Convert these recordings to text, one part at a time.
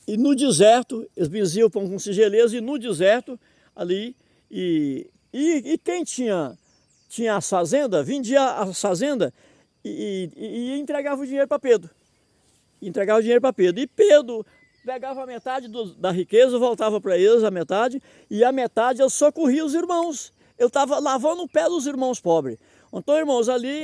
E no deserto, eles benziam o pão com singeleza, e no deserto, ali, e quem tinha as fazendas, vendia a fazenda e entregava o dinheiro para Pedro. Entregava o dinheiro para Pedro. E Pedro pegava a metade da riqueza, voltava para eles a metade, e a metade ele socorria os irmãos. Ele estava lavando o pé dos irmãos pobres. Então, irmãos, ali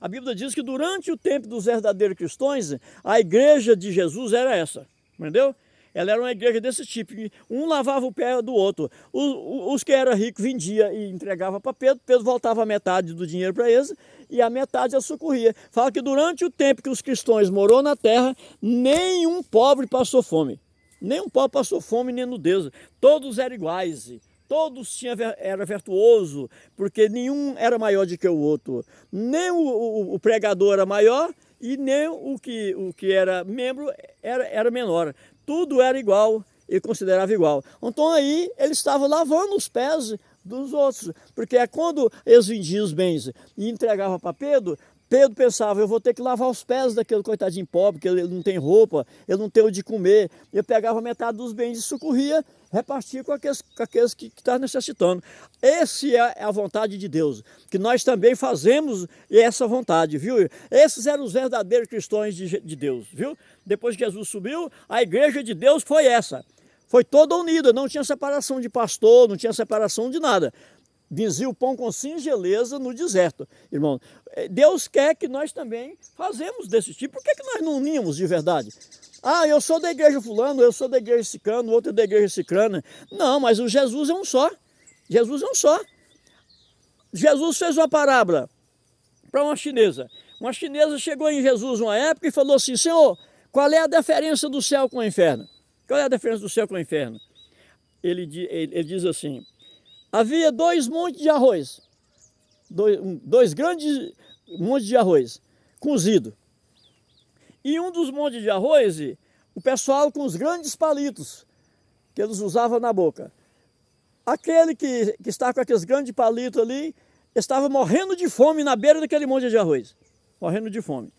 a Bíblia diz que durante o tempo dos verdadeiros cristãos, a igreja de Jesus era essa, entendeu? Ela era uma igreja desse tipo, um lavava o pé do outro. Os que eram ricos vendia e entregava para Pedro, Pedro voltava a metade do dinheiro para eles e a metade ele socorria. Fala que durante o tempo que os cristãos morou na terra, nenhum pobre passou fome. Nenhum pobre passou fome nem nudez. Todos eram iguais. Todos era virtuoso, porque nenhum era maior do que o outro. Nem o pregador era maior e nem o que era membro era menor. Tudo era igual e considerava igual. Então aí eles estavam lavando os pés dos outros, porque quando eles vendiam os bens e entregavam para Pedro, Pedro pensava, eu vou ter que lavar os pés daquele coitadinho pobre, que ele não tem roupa, ele não tem o de comer. Eu pegava metade dos bens e socorria, repartia com aqueles que estavam necessitando. Essa é a vontade de Deus, que nós também fazemos essa vontade, viu? Esses eram os verdadeiros cristãos de Deus, viu? Depois que Jesus subiu, a igreja de Deus foi essa. Foi toda unida, não tinha separação de pastor, não tinha separação de nada. Benzia o pão com singeleza no deserto, irmão. Deus quer que nós também fazemos desse tipo. Por que nós não uníamos de verdade? Ah, eu sou da igreja fulano, eu sou da igreja ciclano, outro é da igreja ciclana. Não, mas o Jesus é um só. Jesus é um só. Jesus fez uma parábola para uma chinesa. Uma chinesa chegou em Jesus uma época e falou assim, Senhor, qual é a diferença do céu com o inferno? Qual é a diferença do céu com o inferno? Ele diz assim, havia 2 montes de arroz, dois grandes montes de arroz, cozido. E um dos montes de arroz, o pessoal com os grandes palitos que eles usavam na boca. Aquele que está com aqueles grandes palitos ali, estava morrendo de fome na beira daquele monte de arroz. Morrendo de fome.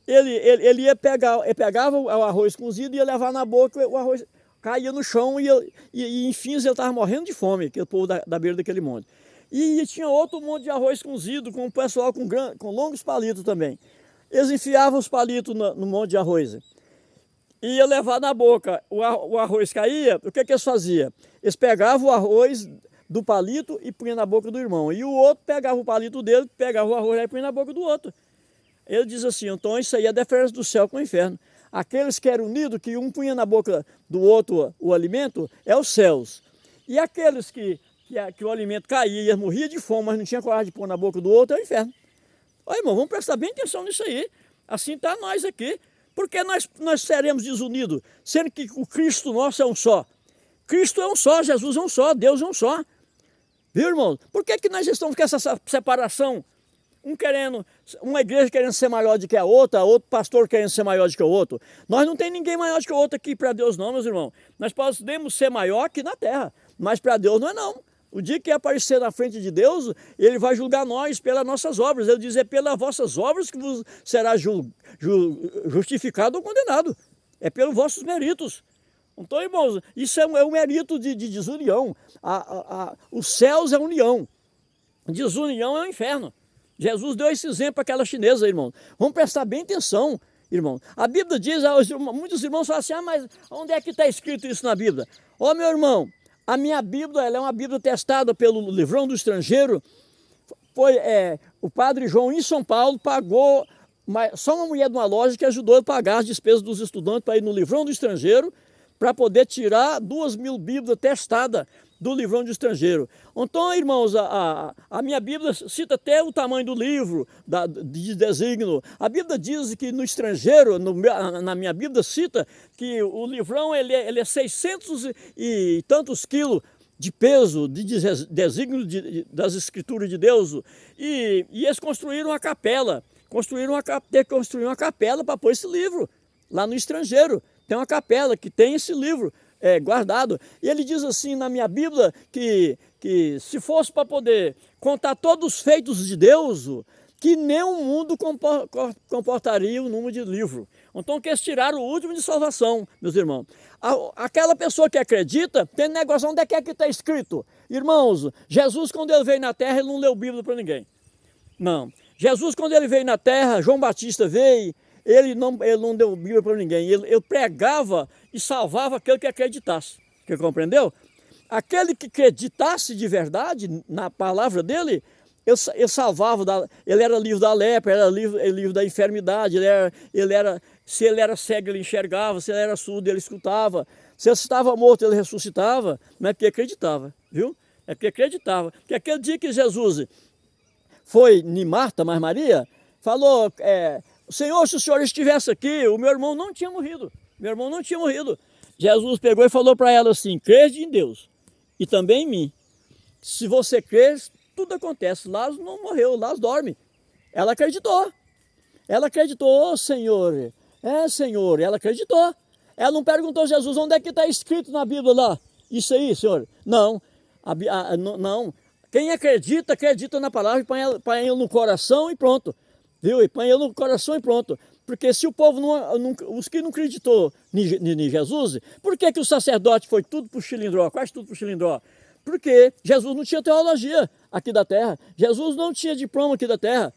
Ele pegava o arroz cozido e ia levar na boca, o arroz caía no chão e enfim, ele estava morrendo de fome, aquele povo da beira daquele monte. E tinha outro monte de arroz cozido, com o pessoal com longos palitos também. Eles enfiavam os palitos no monte de arroz. E ia levar na boca, o arroz caía, o que eles faziam? Eles pegavam o arroz do palito e punham na boca do irmão. E o outro pegava o palito dele, pegava o arroz e punha na boca do outro. Ele diz assim, então isso aí é a diferença do céu com o inferno. Aqueles que eram unidos, que um punha na boca do outro o alimento, é os céus. E aqueles que o alimento caía e morria de fome, mas não tinha coragem de pôr na boca do outro, é o inferno. Olha, irmão, vamos prestar bem atenção nisso aí. Assim está nós aqui. Por que nós seremos desunidos, sendo que o Cristo nosso é um só? Cristo é um só, Jesus é um só, Deus é um só. Viu, irmão? Por que nós estamos com essa separação? Uma igreja querendo ser maior do que a outra, outro pastor querendo ser maior do que o outro. Nós não tem ninguém maior do que o outro aqui para Deus não, meus irmãos. Nós podemos ser maior aqui na terra, mas para Deus não é não. O dia que aparecer na frente de Deus, Ele vai julgar nós pelas nossas obras. Ele diz, é pelas vossas obras que vos será justificado ou condenado. É pelos vossos méritos. Então, irmãos, isso é um mérito de desunião. Os céus é união. Desunião é o inferno. Jesus deu esse exemplo para aquela chinesa, irmão. Vamos prestar bem atenção, irmão. A Bíblia diz, muitos irmãos falam assim, mas onde é que está escrito isso na Bíblia? Ó, meu irmão, a minha Bíblia, ela é uma Bíblia testada pelo Livrão do Estrangeiro. O padre João, em São Paulo, pagou, só uma mulher de uma loja que ajudou a pagar as despesas dos estudantes para ir no Livrão do Estrangeiro, para poder tirar 2.000 Bíblias testadas do Livrão do Estrangeiro. Então, irmãos, a minha Bíblia cita até o tamanho do livro, de designo. A Bíblia diz que no estrangeiro, na minha Bíblia cita que o livrão ele é 600 e tantos quilos de peso, de designo das Escrituras de Deus. E eles construíram uma capela, ter que construir uma capela para pôr esse livro lá no estrangeiro. Tem uma capela que tem esse livro guardado. E ele diz assim na minha Bíblia que se fosse para poder contar todos os feitos de Deus, que nem o mundo comportaria o número de livro. Então, que eles tiraram o último de salvação, meus irmãos. Aquela pessoa que acredita, tem negócio, onde é que está escrito? Irmãos, Jesus, quando ele veio na terra, ele não leu Bíblia para ninguém. Não. Jesus, quando ele veio na terra, João Batista veio, ele não deu Bíblia para ninguém. Ele pregava e salvava aquele que acreditasse. Você compreendeu? Aquele que acreditasse de verdade na palavra dele, ele salvava, ele era livre da lepra, era livre da enfermidade, se ele era cego, ele enxergava, se ele era surdo, ele escutava, se ele estava morto, ele ressuscitava, não é porque acreditava, viu? É porque acreditava. Porque aquele dia que Jesus foi em Marta, mas Maria, falou, Senhor, se o Senhor estivesse aqui, o meu irmão não tinha morrido, Jesus pegou e falou para ela assim, crede em Deus e também em mim. Se você crer, tudo acontece. Lázaro não morreu, Lázaro dorme. Ela acreditou, oh, Senhor, Senhor, ela acreditou. Ela não perguntou a Jesus, onde é que está escrito na Bíblia lá? Isso aí, Senhor? Não, não. Quem acredita, acredita na palavra e põe ele no coração e pronto. Viu? E põe ele no coração e pronto. Porque se o povo, os que não acreditou em Jesus, por que o sacerdote foi tudo para o Chilindró, quase tudo para o Chilindró? Porque Jesus não tinha teologia aqui da terra. Jesus não tinha diploma aqui da terra.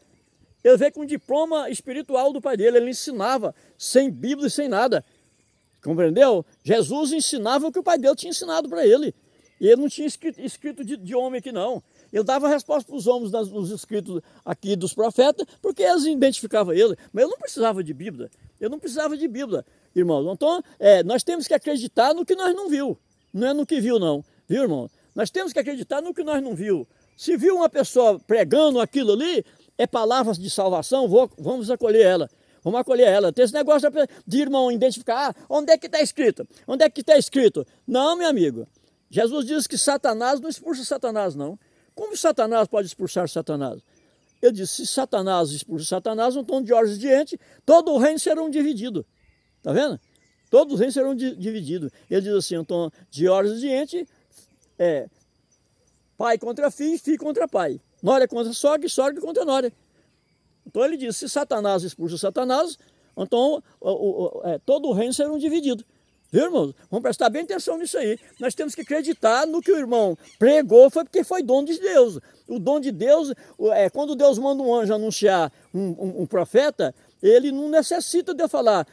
Ele veio com um diploma espiritual do pai dele. Ele ensinava sem Bíblia e sem nada. Compreendeu? Jesus ensinava o que o pai dele tinha ensinado para ele. E ele não tinha escrito de homem aqui não. Ele dava resposta para os homens nos escritos aqui dos profetas, porque eles identificavam ele. Mas ele não precisava de Bíblia. Irmãos. Então, nós temos que acreditar no que nós não viu. Não é no que viu não. Viu, irmão? Nós temos que acreditar no que nós não viu. Se viu uma pessoa pregando aquilo ali, é palavras de salvação, vamos acolher ela. Vamos acolher ela. Tem esse negócio de irmão identificar, onde é que está escrito? Onde é que está escrito? Não, meu amigo. Jesus diz que Satanás não expulsa Satanás, não. Como Satanás pode expulsar Satanás? Ele disse, se Satanás expulsa Satanás, então de horas em diante, todo o reino será dividido. Está vendo? Todos os reinos serão divididos. Ele diz assim, então, de horas em diante, pai contra filho, filho contra pai. Nora contra sogra e sogra contra nora. Então ele diz, se Satanás expulsa Satanás, então todo o reino será dividido. Viu, irmãos? Vamos prestar bem atenção nisso aí. Nós temos que acreditar no que o irmão pregou, foi porque foi dom de Deus. O dom de Deus, quando Deus manda um anjo anunciar um profeta, ele não necessita de eu falar,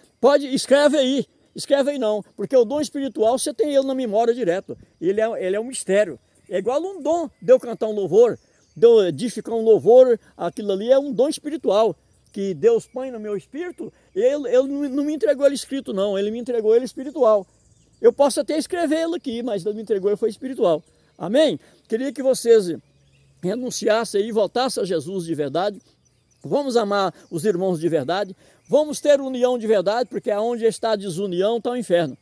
escreve aí não, porque o dom espiritual você tem ele na memória direto. Ele é um mistério. É igual um dom de eu cantar um louvor, de eu edificar um louvor, aquilo ali é um dom espiritual. Que Deus põe no meu espírito, ele não me entregou ele escrito não, ele me entregou ele espiritual. Eu posso até escrever ele aqui, mas ele me entregou ele foi espiritual. Amém? Queria que vocês renunciassem e voltassem a Jesus de verdade. Vamos amar os irmãos de verdade. Vamos ter união de verdade, porque aonde está a desunião está o inferno.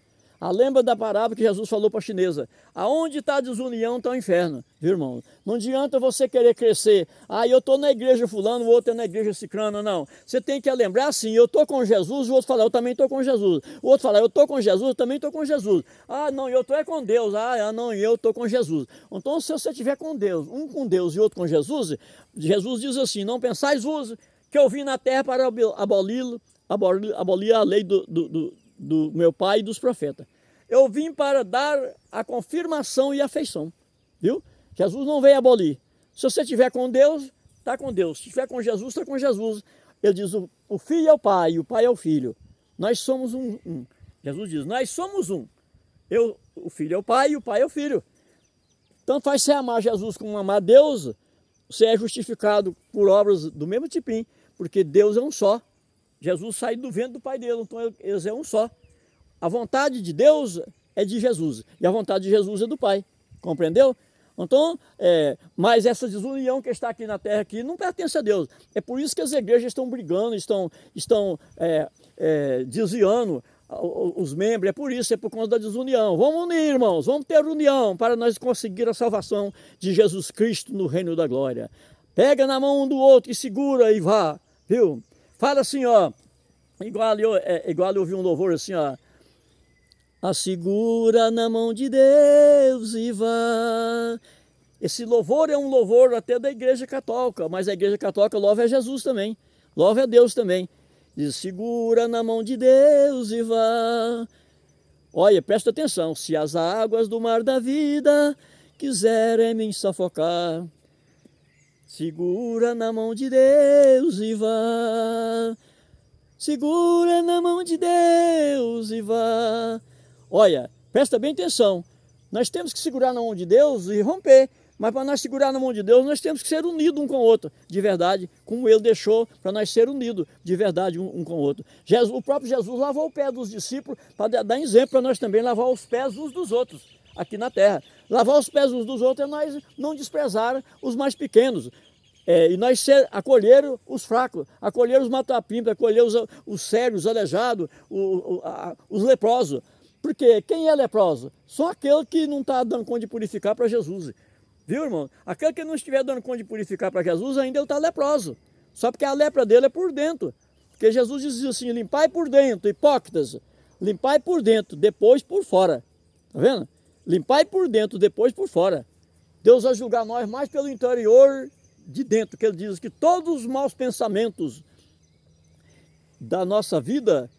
Lembra da parábola que Jesus falou para a chinesa. Aonde está a desunião está o inferno, viu, irmão? Não adianta você querer crescer. Eu estou na igreja fulano, o outro é na igreja cicrana, não. Você tem que lembrar assim, eu estou com Jesus, o outro fala, eu também estou com Jesus. O outro fala, eu estou com Jesus, eu também estou com Jesus. Não, eu estou com Deus. Não, eu estou com Jesus. Então, se você estiver com Deus, um com Deus e outro com Jesus, Jesus diz assim, não pensais vos que eu vim na terra para abolir a lei do meu pai e dos profetas. Eu vim para dar a confirmação e a afeição, viu? Jesus não veio abolir. Se você estiver com Deus, está com Deus. Se estiver com Jesus, está com Jesus. Ele diz, o filho é o pai e o pai é o filho. Nós somos um. Jesus diz, nós somos um. O filho é o pai e o pai é o filho. Tanto faz você amar Jesus como amar Deus, você é justificado por obras do mesmo tipinho, porque Deus é um só. Jesus sai do ventre do pai dele, então eles é um só. A vontade de Deus é de Jesus e a vontade de Jesus é do Pai, compreendeu? Então, mas essa desunião que está aqui na terra aqui não pertence a Deus. É por isso que as igrejas estão brigando, estão desviando os membros, é por conta da desunião. Vamos unir, irmãos, vamos ter união para nós conseguir a salvação de Jesus Cristo no reino da glória. Pega na mão um do outro e segura e vá, viu? Fala assim, ó, igual eu ouvi um louvor assim, ó. Segura na mão de Deus e vá. Esse louvor é um louvor até da Igreja Católica, mas a Igreja Católica louva a Jesus também, louva a Deus também. Diz, segura na mão de Deus e vá. Olha, presta atenção, se as águas do mar da vida quiserem me sufocar, segura na mão de Deus e vá. Segura na mão de Deus e vá. Olha, presta bem atenção. Nós temos que segurar na mão de Deus e romper. Mas para nós segurar na mão de Deus, nós temos que ser unidos um com o outro, de verdade, como Ele deixou para nós ser unidos de verdade um com o outro. O próprio Jesus lavou o pé dos discípulos para dar exemplo para nós também lavar os pés uns dos outros aqui na terra. Lavar os pés uns dos outros é nós não desprezar os mais pequenos. E nós acolher os fracos, acolher os matapimpas, acolher os cegos, os aleijados, os leprosos. Porque quem é leproso? Só aquele que não está dando conta de purificar para Jesus. Viu, irmão? Aquele que não estiver dando conta de purificar para Jesus, ainda ele está leproso. Só porque a lepra dele é por dentro. Porque Jesus dizia assim, limpai por dentro, hipócritas. Limpai por dentro, depois por fora. Está vendo? Limpai por dentro, depois por fora. Deus vai julgar nós mais pelo interior de dentro, que ele diz que todos os maus pensamentos da nossa vida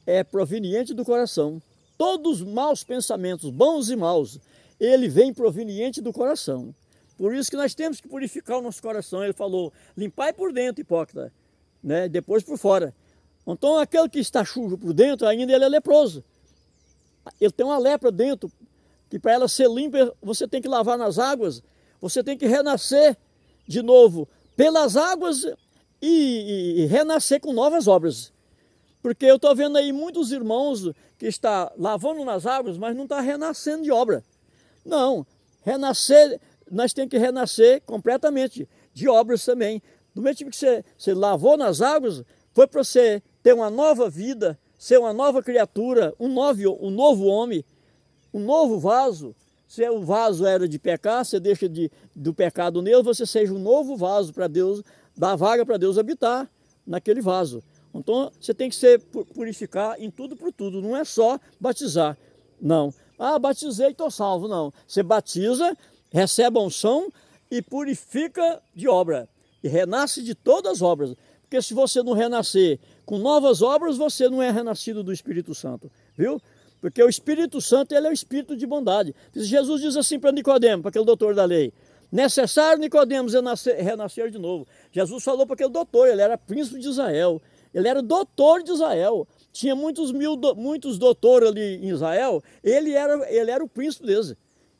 é proveniente do coração. Todos os maus pensamentos, bons e maus, ele vem proveniente do coração. Por isso que nós temos que purificar o nosso coração. Ele falou, limpai por dentro, hipócrita, né? Depois por fora. Então aquele que está sujo por dentro, ainda ele é leproso. Ele tem uma lepra dentro, que para ela ser limpa, você tem que lavar nas águas, você tem que renascer de novo pelas águas e renascer com novas obras. Porque eu estou vendo aí muitos irmãos que estão lavando nas águas, mas não está renascendo de obra. Não, renascer, nós temos que renascer completamente de obras também. Do mesmo tipo que você lavou nas águas, foi para você ter uma nova vida, ser uma nova criatura, um novo homem, um novo vaso. Se o vaso era de pecar, você deixa do pecado nele, você seja um novo vaso para Deus, dá vaga para Deus habitar naquele vaso. Então você tem que se purificar em tudo por tudo, não é só batizar, não. Ah, batizei e estou salvo, não. Você batiza, recebe a unção e purifica de obra. E renasce de todas as obras. Porque se você não renascer com novas obras, você não é renascido do Espírito Santo. Viu? Porque o Espírito Santo, ele é o Espírito de bondade. Jesus diz assim para Nicodemo, para aquele doutor da lei. Necessário, Nicodemos, renascer de novo. Jesus falou para aquele doutor, ele era príncipe de Israel. Ele era doutor de Israel. Tinha muitos doutores ali em Israel, ele era o príncipe deles.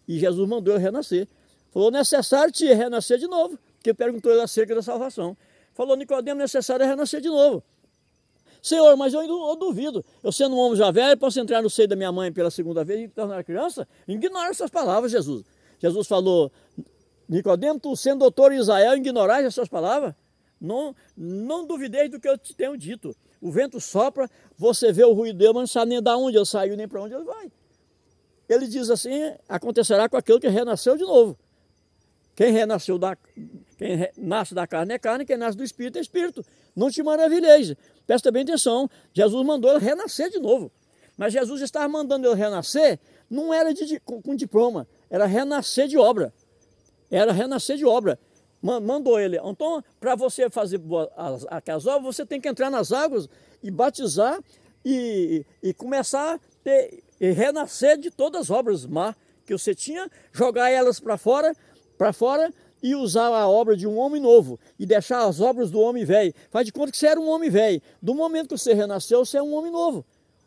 E Jesus mandou ele renascer. Falou, necessário te renascer de novo. Porque perguntou ele acerca da salvação. Falou, Nicodemo, necessário é renascer de novo. Senhor, mas eu duvido. Eu sendo um homem já velho, posso entrar no seio da minha mãe pela segunda vez e tornar criança? Ignora essas palavras, Jesus. Jesus falou, Nicodemo, tu sendo doutor em Israel, ignorais essas palavras? Não duvideis do que eu te tenho dito. O vento sopra, você vê o ruído dele, mas não sabe nem de onde ele saiu, nem para onde ele vai. Ele diz assim, acontecerá com aquele que renasceu de novo. Quem nasce da carne é carne, quem nasce do Espírito é Espírito. Não te maravilheis. Presta bem atenção, Jesus mandou ele renascer de novo. Mas Jesus estava mandando ele renascer, não era com diploma, era renascer de obra. Era renascer de obra. Mandou ele. Então, para você fazer aquelas obras, você tem que entrar nas águas e batizar e começar a renascer de todas as obras má que você tinha, jogar elas para fora e usar a obra de um homem novo e deixar as obras do homem velho. Faz de conta que você era um homem velho. Do momento que você renasceu, você é um homem novo.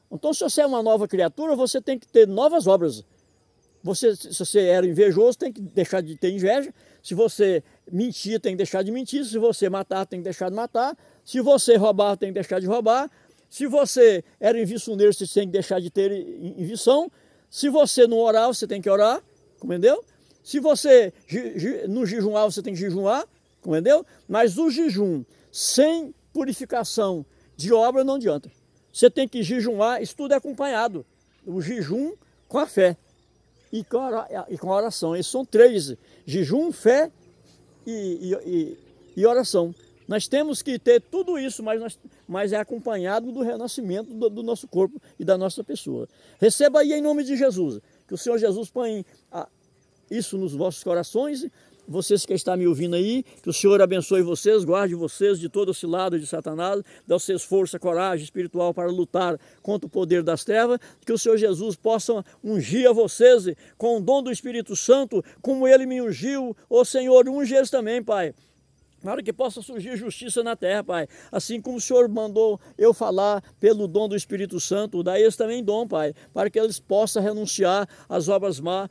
Então, se você é uma nova criatura, você tem que ter novas obras. Se você era invejoso, tem que deixar de ter inveja. Se você mentir, tem que deixar de mentir. Se você matar, tem que deixar de matar. Se você roubar, tem que deixar de roubar. Se você era inviçoneiro, você tem que deixar de ter invição. Se você não orar, você tem que orar. Compreendeu? Se você não jejuar, você tem que jejuar. Compreendeu? Mas o jejum sem purificação de obra não adianta. Você tem que jejuar, isso tudo é acompanhado. O jejum com a fé. E com a oração. Esses são três: jejum, fé e oração. Nós temos que ter tudo isso, mas é acompanhado do renascimento do nosso corpo e da nossa pessoa. Receba aí em nome de Jesus, que o Senhor Jesus põe isso nos vossos corações. Vocês que estão me ouvindo aí, que o Senhor abençoe vocês, guarde vocês de todo esse lado de Satanás, dê a vocês força, coragem espiritual para lutar contra o poder das trevas, que o Senhor Jesus possa ungir a vocês com o dom do Espírito Santo, como Ele me ungiu. Ô Senhor, unge eles também, Pai, para que possa surgir justiça na terra, Pai. Assim como o Senhor mandou eu falar pelo dom do Espírito Santo, dá eles também dom, Pai, para que eles possam renunciar às obras más,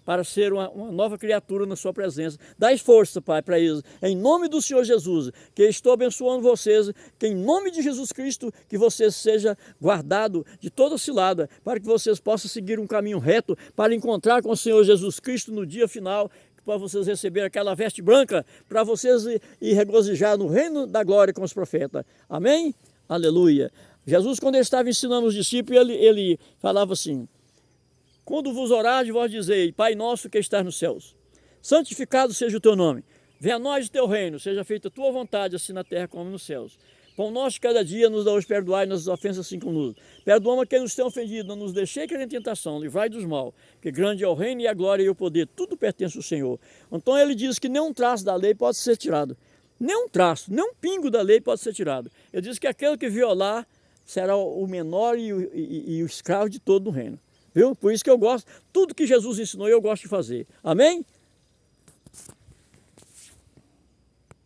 para ser uma nova criatura na sua presença. Dá força, Pai, para eles. Em nome do Senhor Jesus, que eu estou abençoando vocês, que em nome de Jesus Cristo, que vocês sejam guardados de toda cilada, para que vocês possam seguir um caminho reto, para encontrar com o Senhor Jesus Cristo no dia final, para vocês receberem aquela veste branca, para vocês ir regozijar no reino da glória com os profetas. Amém? Aleluia. Jesus, quando ele estava ensinando os discípulos, ele falava assim: quando vos orardes, vós dizei, Pai nosso que estás nos céus, santificado seja o teu nome, venha a nós o teu reino, seja feita a tua vontade, assim na terra como nos céus. Pão nosso de cada dia nos dá hoje, perdoai nossas ofensas assim como nos. Perdoamos a quem nos tem ofendido, não nos deixei cair em tentação, livrai dos mal, que grande é o reino e a glória e o poder, tudo pertence ao Senhor. Então ele diz que nem um traço da lei pode ser tirado, nem um traço, nem um pingo da lei pode ser tirado. Ele diz que aquele que violar será o menor e o escravo de todo o reino. Viu? Por isso que eu gosto, tudo que Jesus ensinou eu gosto de fazer. Amém?